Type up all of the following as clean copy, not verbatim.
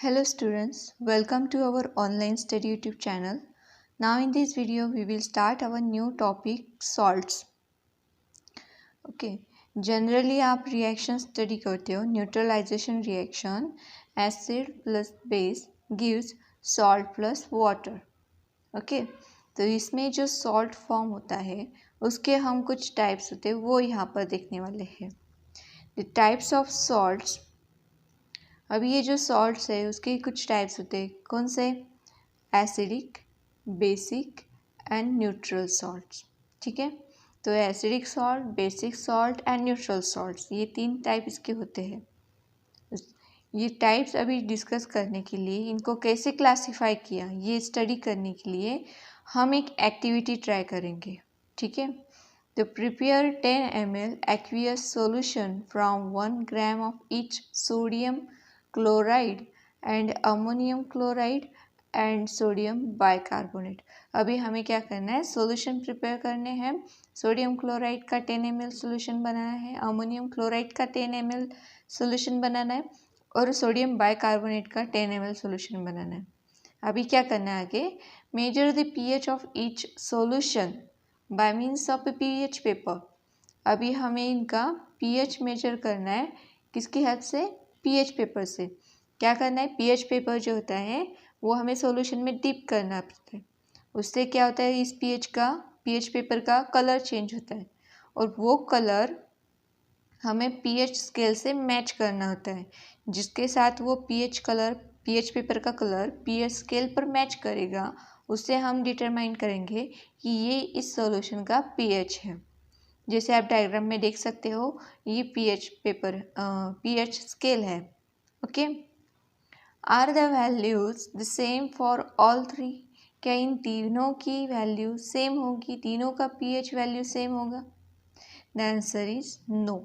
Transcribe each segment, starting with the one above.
Hello students, welcome to our online study YouTube channel. Now in this video we will start our new topic salts. Okay, generally आप reaction study करते हो neutralization reaction acid plus base gives salt plus water. Okay, तो इसमें जो salt form होता है उसके हम कुछ types होते हैं वो यहाँ पर देखने वाले हैं. The types of salts. अभी ये जो सॉल्ट्स है उसके कुछ टाइप्स होते हैं. कौन से? Acidic, basic and neutral salts. ठीक है, तो acidic salt, basic salt and neutral salts, ये तीन टाइप इसके होते हैं. ये टाइप्स अभी डिस्कस करने के लिए, इनको कैसे क्लासीफाई किया ये स्टडी करने के लिए हम एक एक्टिविटी ट्राई करेंगे. ठीक है, तो prepare 10 ml aqueous solution from 1 gram of each sodium chloride and ammonium chloride and sodium bicarbonate. अभी हमें क्या करना है? सॉल्यूशन प्रिपेयर करने हैं. सोडियम क्लोराइड का 10 ml सॉल्यूशन बनाना है, अमोनियम क्लोराइड का 10 ml सॉल्यूशन बनाना है और सोडियम बाइकार्बोनेट का 10 ml सॉल्यूशन बनाना है. अभी क्या करना है आगे? Measure the pH of each solution bye means of A pH paper. अभी हमें इनका pH मेजर करना है. किसकी हेल्प से? pH पेपर से. क्या करना है? pH पेपर जो होता है वो हमें सॉल्यूशन में डिप करना पड़ता है. उससे क्या होता है? इस pH पेपर का कलर चेंज होता है और वो कलर हमें pH स्केल से मैच करना होता है. जिसके साथ वो pH पेपर का कलर pH स्केल पर मैच करेगा उससे हम डिटरमाइन करेंगे कि ये इस सॉल्यूशन का pH है. जैसे आप डायग्राम में देख सकते हो, ये pH स्केल है. Okay, are the values the same for all three? क्या इन तीनों की वैल्यू सेम होगी? तीनों का pH वैल्यू सेम होगा? The answer is no.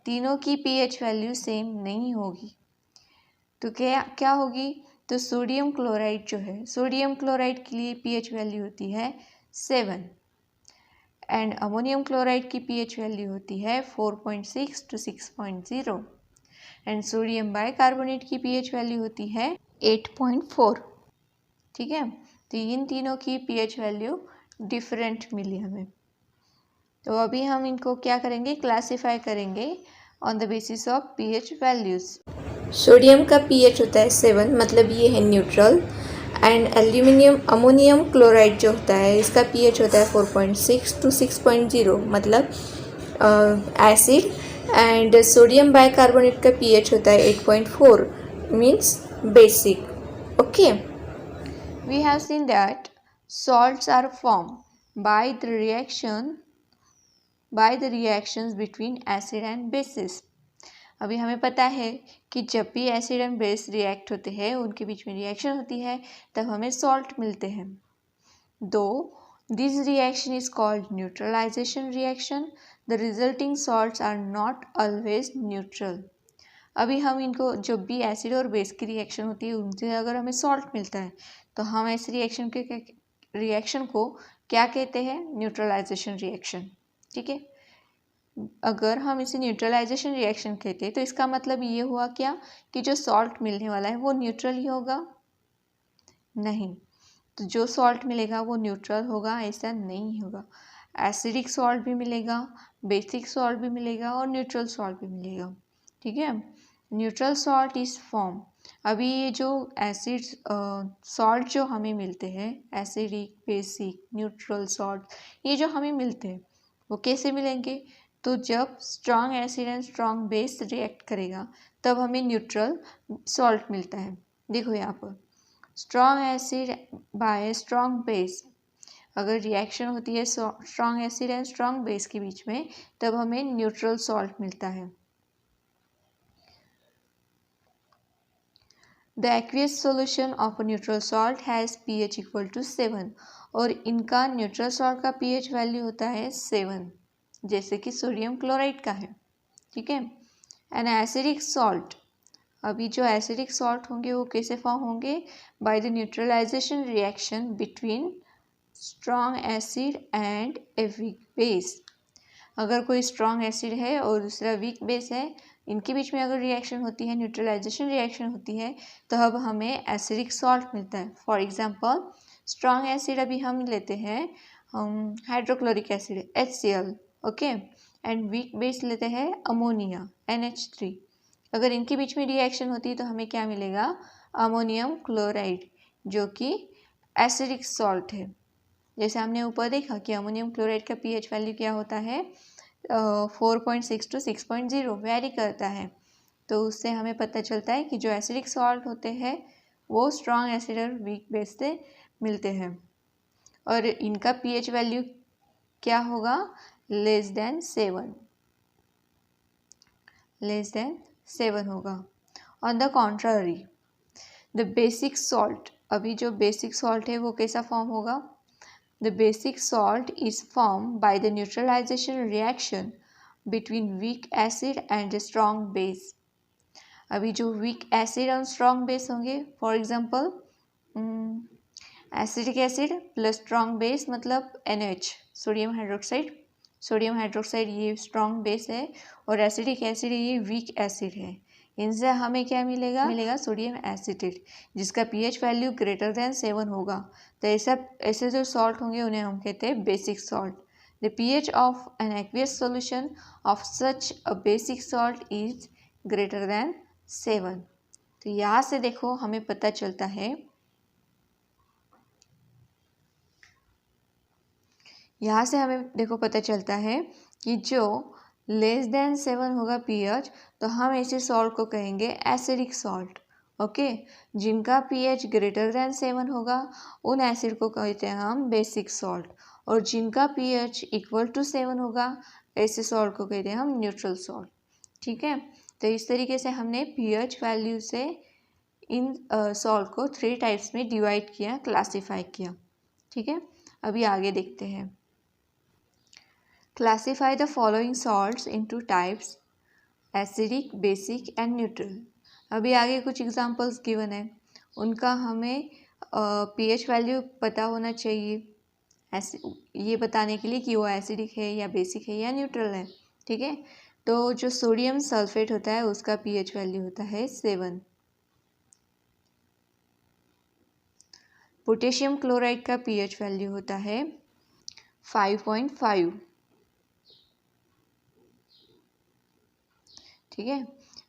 तीनों की pH वैल्यू सेम नहीं होगी. तो क्या होगी? तो सोडियम क्लोराइड जो है, सोडियम क्लोराइड के लिए pH वैल्यू होती है 7 एंड अमोनियम क्लोराइड की pH वैल्यू होती है 4.6 to 6.0 एंड सोडियम बाइकार्बोनेट की pH वैल्यू होती है 8.4. ठीक है, तो इन तीनों की pH वैल्यू डिफरेंट मिली हमें. तो अभी हम इनको क्या करेंगे? क्लासीफाई करेंगे on the basis of pH values. Sodium का pH होता है 7, मतलब ये है न्यूट्रल. एंड अमोनियम क्लोराइड जो होता है इसका pH होता है 4.6 to 6.0, मतलब एसिड. एंड सोडियम बाइकार्बोनेट का pH होता है 8.4, means basic. Okay, we have seen that salts are formed by the reactions between acid and bases. अभी हमें पता है कि जब भी एसिड एंड बेस रिएक्ट होते हैं, उनके बीच में रिएक्शन होती है, तब हमें सॉल्ट मिलते हैं. दो this reaction is called neutralization reaction. The resulting salts are not always neutral. अभी हम इनको, जब भी एसिड और बेस की रिएक्शन होती है उनसे अगर हमें सॉल्ट मिलता है तो हम ऐसे रिएक्शन को क्या कहते हैं? Neutralization reaction. ठीक है, अगर हम इसे न्यूट्रलाइजेशन रिएक्शन कहते हैं तो इसका मतलब ये हुआ क्या कि जो सॉल्ट मिलने वाला है वो न्यूट्रल ही होगा? नहीं, तो जो सॉल्ट मिलेगा वो न्यूट्रल होगा? ऐसा नहीं होगा. एसिडिक सॉल्ट भी मिलेगा, बेसिक सॉल्ट भी मिलेगा और न्यूट्रल सॉल्ट भी मिलेगा. ठीक है, न्यूट्रल सॉल्ट इज फॉर्म. अभी ये जो एसिड सॉल्ट जो हमें मिलते हैं, एसिडिक, बेसिक, न्यूट्रल सॉल्ट, ये जो हमें मिलते हैं वो कैसे मिलेंगे? तो जब strong acid and strong base react करेगा तब हमें न्यूट्रल सॉल्ट मिलता है. देखो यहाँ पर strong acid by strong base, अगर रिएक्शन होती है strong acid and strong base के बीच में, तब हमें न्यूट्रल सॉल्ट मिलता है. The aqueous solution of a neutral salt has pH equal to 7 और इनका न्यूट्रल सॉल्ट का pH वैल्यू होता है 7, जैसे कि सोडियम क्लोराइड का है. ठीक है, एंड एसिडिक सॉल्ट, अभी जो एसिडिक सॉल्ट होंगे वो कैसे फॉर्म होंगे? By the neutralization reaction between strong acid and a weak base. अगर कोई स्ट्रॉन्ग एसिड है और दूसरा वीक बेस है, इनके बीच में अगर रिएक्शन होती है, न्यूट्रलाइजेशन रिएक्शन होती है, तो अब हमें एसिडिक सॉल्ट मिलता है। फॉर एग्जांपल स्ट्रॉन्ग एसिड अभी हम लेते हैं hydrochloric acid HCl, okay, and weak base लेते हैं अमोनिया NH3। अगर इनके बीच में रिएक्शन होती है तो हमें क्या मिलेगा, अमोनियम क्लोराइड, जो कि एसिडिक सॉल्ट है। जैसे हमने ऊपर देखा कि अमोनियम क्लोराइड का pH वैल्यू क्या होता है, 4.6 to 6.0 वेरी करता है। तो उससे हमें पता चलता है कि जो एसिडिक सॉल्ट होते हैं वो स्ट्रॉन्ग एसिड और वीक बेस से मिलते हैं, और इनका pH वैल्यू क्या होगा, लेस देन 7 होगा। On the contrary the basic salt, अभी जो बेसिक सॉल्ट है वो कैसा फॉर्म होगा, the basic salt is form by the neutralization reaction between weak acid and strong base. अभी जो वीक एसिड और स्ट्रॉन्ग बेस होंगे, for example acidic acid plus strong base मतलब NH, सोडियम हाइड्रोक्साइड ये स्ट्रॉन्ग बेस है, और acidic acid ये weak acid है। इनसे हमें क्या मिलेगा सोडियम एसिटेट, जिसका pH वैल्यू ग्रेटर देन 7 होगा। तो ऐसे जो सॉल्ट होंगे उन्हें हम कहते हैं basic salt. The pH of an aqueous solution of such a basic salt is greater than 7। तो यहाँ से देखो हमें पता चलता है, यहाँ से हमें देखो पता चलता है कि जो लेस देन 7 होगा pH, तो हम ऐसे सॉल्ट को कहेंगे एसिडिक सॉल्ट, ओके। जिनका pH ग्रेटर देन 7 होगा उन एसिड को कहते हैं हम बेसिक सॉल्ट, और जिनका pH इक्वल टू 7 होगा ऐसे सॉल्ट को कहते हैं हम न्यूट्रल सॉल्ट, ठीक है। तो इस तरीके से हमने pH वैल्यू से इन सॉल्ट को 3 टाइप्स में डिवाइड किया, क्लासीफाई किया, ठीक है। अभी आगे देखते हैं। Classify the following salts into types: acidic, basic and neutral। अभी आगे कुछ एग्जांपल्स गिवन है, उनका हमें pH वैल्यू पता होना चाहिए ये बताने के लिए कि वो एसिडिक है या बेसिक है या न्यूट्रल है, ठीक है। तो जो सोडियम सल्फेट होता है उसका pH वैल्यू होता है 7। पोटेशियम क्लोराइड का pH वैल्यू होता है 5.5, ठीक है।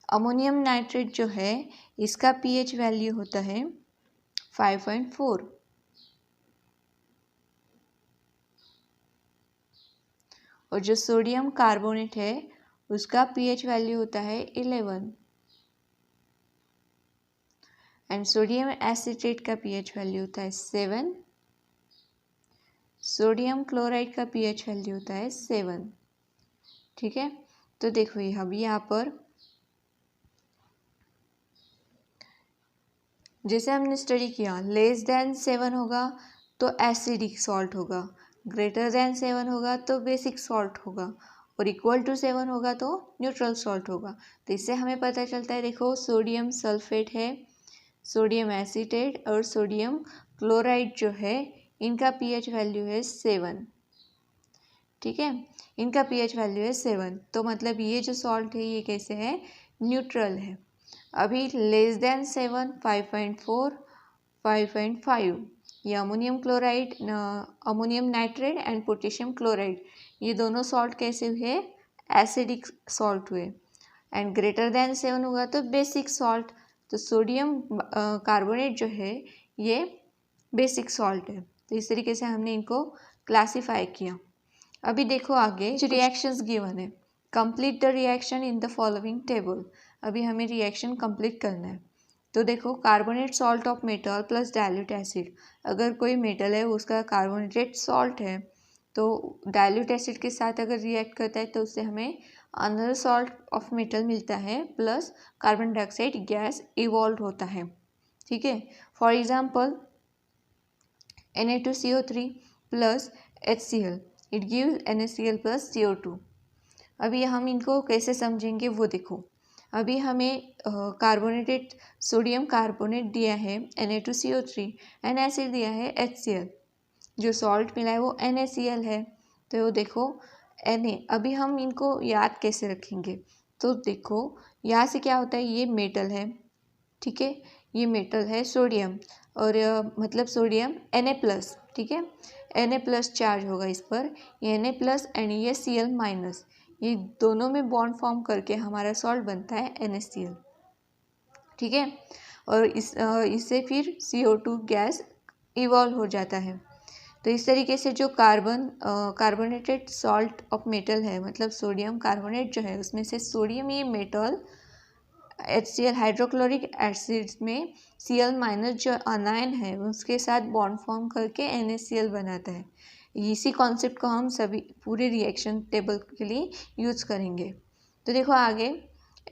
अमोनियम नाइट्रेट जो है इसका pH वैल्यू होता है 5.4, और जो सोडियम कार्बोनेट है उसका pH वैल्यू होता है 11, एंड सोडियम एसिटेट का pH वैल्यू होता है 7, सोडियम क्लोराइड का pH वैल्यू होता है 7, ठीक है। तो देखो ये अभी यहाँ पर जैसे हमने स्टडी किया, लेस देन 7 होगा तो एसिडिक सॉल्ट होगा, ग्रेटर देन 7 होगा तो बेसिक सॉल्ट होगा, और इक्वल टू 7 होगा तो न्यूट्रल सॉल्ट होगा। तो इससे हमें पता चलता है, देखो सोडियम सल्फेट है, सोडियम एसिटेट और सोडियम क्लोराइड जो है इनका pH वैल्यू है 7, ठीक है। इनका pH वैल्यू है 7, तो मतलब ये जो सॉल्ट है ये कैसे है, न्यूट्रल है। अभी लेस देन 7 5.4 5.5, ये ammonium chloride, ammonium nitrate and potassium chloride, ये दोनों सॉल्ट कैसे हुए, एसिडिक सॉल्ट हुए। एंड ग्रेटर देन 7 होगा तो बेसिक सॉल्ट, तो सोडियम कार्बोनेट जो है ये बेसिक सॉल्ट है। तो इस तरीके से हमने इनको क्लासीफाई किया। अभी देखो आगे जो रिएक्शंस गिवन है, complete the reaction in the following table. अभी हमें रिएक्शन कंप्लीट करना है। तो देखो carbonate salt of metal plus dilute acid, अगर कोई मेटल है उसका कार्बोनेटेड सॉल्ट है तो डाइल्यूट एसिड के साथ अगर रिएक्ट करता है तो उससे हमें अनदर सॉल्ट ऑफ मेटल मिलता है, plus carbon dioxide gas evolve होता है, ठीक है। For example Na2CO3 plus HCl, it gives NaCl plus CO2। अभी हम इनको कैसे समझेंगे वो देखो। अभी हमें कार्बोनेटेड सोडियम कार्बोनेट दिया है Na2CO3 एंड एसिड दिया है HCl, जो सॉल्ट मिला है वो NaCl है। तो देखो Na, अभी हम इनको याद कैसे रखेंगे, तो देखो यहाँ से क्या होता है, ये मेटल है, ठीक है, ये मेटल है सोडियम, और मतलब सोडियम Na+, ठीक है, Na+ चार्ज होगा इस पर, ये Na+ एंड ये Cl-, ये दोनों में बॉन्ड फॉर्म करके हमारा सॉल्ट बनता है NaCl, ठीक है। और इससे फिर CO2 गैस इवॉल्व हो जाता है। तो इस तरीके से जो कार्बोनेटेड सॉल्ट ऑफ मेटल है, मतलब सोडियम कार्बोनेट जो है, उसमें से सोडियम ये मेटल HCl हाइड्रोक्लोरिक एसिड में Cl- जो अनायन है उसके साथ बॉन्ड फॉर्म करके NaCl बनाता है। इसी कॉन्सेप्ट को हम सभी पूरे रिएक्शन टेबल के लिए यूज़ करेंगे। तो देखो आगे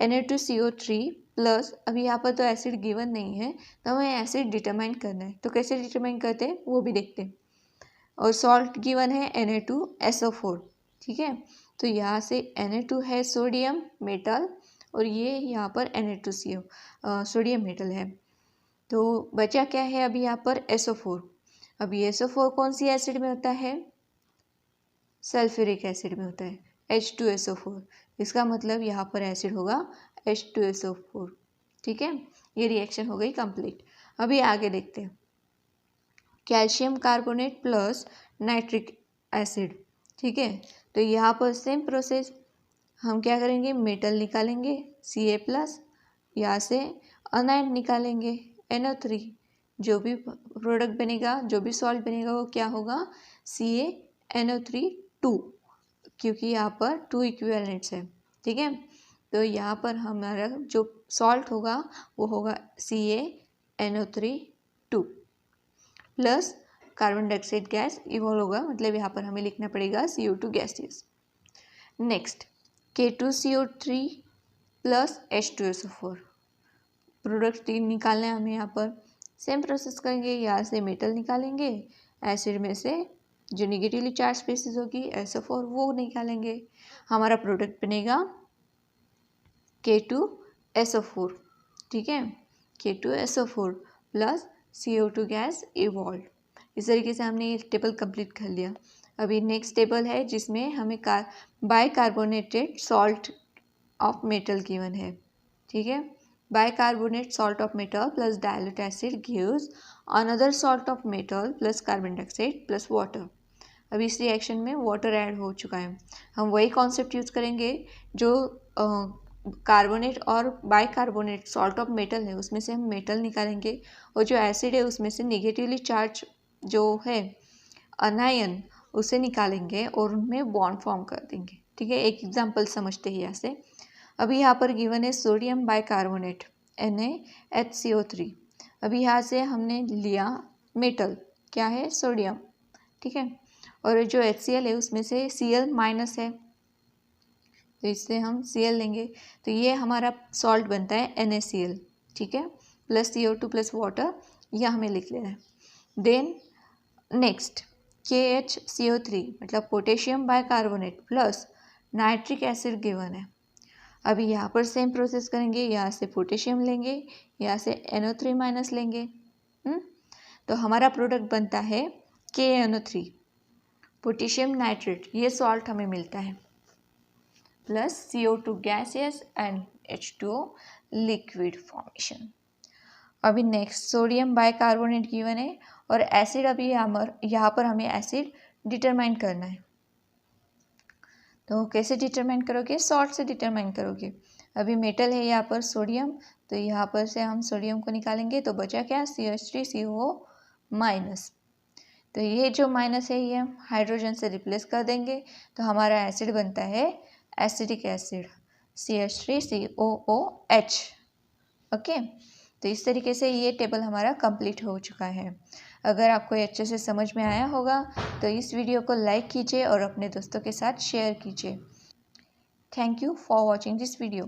Na2CO3 प्लस, अभी यहाँ पर तो एसिड गिवन नहीं है, तो हमें एसिड डिटरमाइन करना है। तो कैसे डिटरमाइन करते हैं वो भी देखते हैं। और सॉल्ट गिवन है Na2SO4, ठीक है। तो यहाँ से Na2 है सोडियम मेटल, और ये यहाँ पर Na2CO सोडियम मेटल है। तो बचा क्या है अभी यहाँ पर SO4। अभी SO4 कौन सी एसिड में होता है, सल्फ्यूरिक एसिड में होता है, H2SO4। इसका मतलब यहाँ पर एसिड होगा H2SO4, ठीक है। ये रिएक्शन हो गई कंप्लीट। अभी आगे देखते हैं, calcium carbonate plus nitric acid, ठीक है। तो यहाँ पर सेम प्रोसेस, हम क्या करेंगे, मेटल निकालेंगे Ca+, यहाँ से अनायन निकालेंगे NO3, जो भी प्रोडक्ट बनेगा, जो भी सॉल्ट बनेगा वो क्या होगा, CaNO3 2, क्योंकि यहाँ पर 2 इक्विवेलेंट्स है, ठीक है। तो यहाँ पर हमारा जो सॉल्ट होगा वो होगा CaNO3 2 plus carbon dioxide gas evolve होगा, मतलब यहाँ पर हमें लिखना पड़ेगा CO2 gases. Next K2CO3 plus H2SO4, product 3 निकालना है हमें। यहाँ पर सेम प्रोसेस करेंगे, यहाँ से मेटल निकालेंगे, एसिड में से जो निगेटिवली चार्ज स्पीसीज होगी SO4 वो निकालेंगे, हमारा प्रोडक्ट बनेगा K2SO4, ठीक है, K2SO4 plus CO2 gas evolve. इस तरीके से हमने ये टेबल कंप्लीट कर लिया। अभी नेक्स्ट टेबल है जिसमें हमें बाइकार्बोनेटेड सॉल्ट ऑफ मेटल गिवन है, ठीक है। Bicarbonate salt of metal plus dilute acid gives another salt of metal plus carbon dioxide plus water. अभी इस रिएक्शन में वाटर ऐड हो चुका है, हम वही कॉन्सेप्ट यूज़ करेंगे जो कार्बोनेट और बाइकार्बोनेट सॉल्ट ऑफ मेटल है उसमें से हम मेटल निकालेंगे, और जो एसिड है उसमें से निगेटिवली चार्ज जो है अनायन उसे निकालेंगे और उनमें बॉन्ड फॉर्म कर देंगे, ठीक है। एक एग्जांपल समझते हैं यहाँ से। अभी यहाँ पर गिवन है सोडियम बाइकार्बोनेट NaHCO3। अभी यहाँ से हमने लिया मेटल, क्या है, सोडियम, ठीक है, और जो HCl है उसमें से Cl- है, तो इससे हम Cl लेंगे, तो ये हमारा सॉल्ट बनता है NaCl, ठीक है, प्लस CO2 प्लस वाटर, यह हमें लिख लेना है। देन नेक्स्ट KHCO3 मतलब potassium bicarbonate plus nitric acid given है। अभी यहाँ पर सेम प्रोसेस करेंगे, यहाँ से पोटेशियम लेंगे, यहाँ से NO3- लेंगे, तो हमारा प्रोडक्ट बनता है KNO3 पोटेशियम नाइट्रेट, ये सॉल्ट हमें मिलता है, plus CO2 gases and H2O liquid formation. अभी नेक्स्ट सोडियम बाइकार्बोनेट गिवन है, और एसिड अभी यहाँ पर हमें एसिड डिटरमाइन करना है। तो कैसे डिटरमाइन करोगे, सॉल्ट से डिटरमाइन करोगे। अभी मेटल है यहाँ पर सोडियम, तो यहाँ पर से हम सोडियम को निकालेंगे, तो बचा क्या, CH3CO-। तो ये जो माइनस है ये हम हाइड्रोजन से रिप्लेस कर देंगे, तो हमारा एसिड बनता है एसिडिक एसिड CH3COOH, ओके। तो इस तरीके से ये टेबल हमारा कंप्लीट हो चुका है। अगर आपको ये अच्छे से समझ में आया होगा तो इस वीडियो को लाइक कीजिए और अपने दोस्तों के साथ शेयर कीजिए। Thank you for watching this video.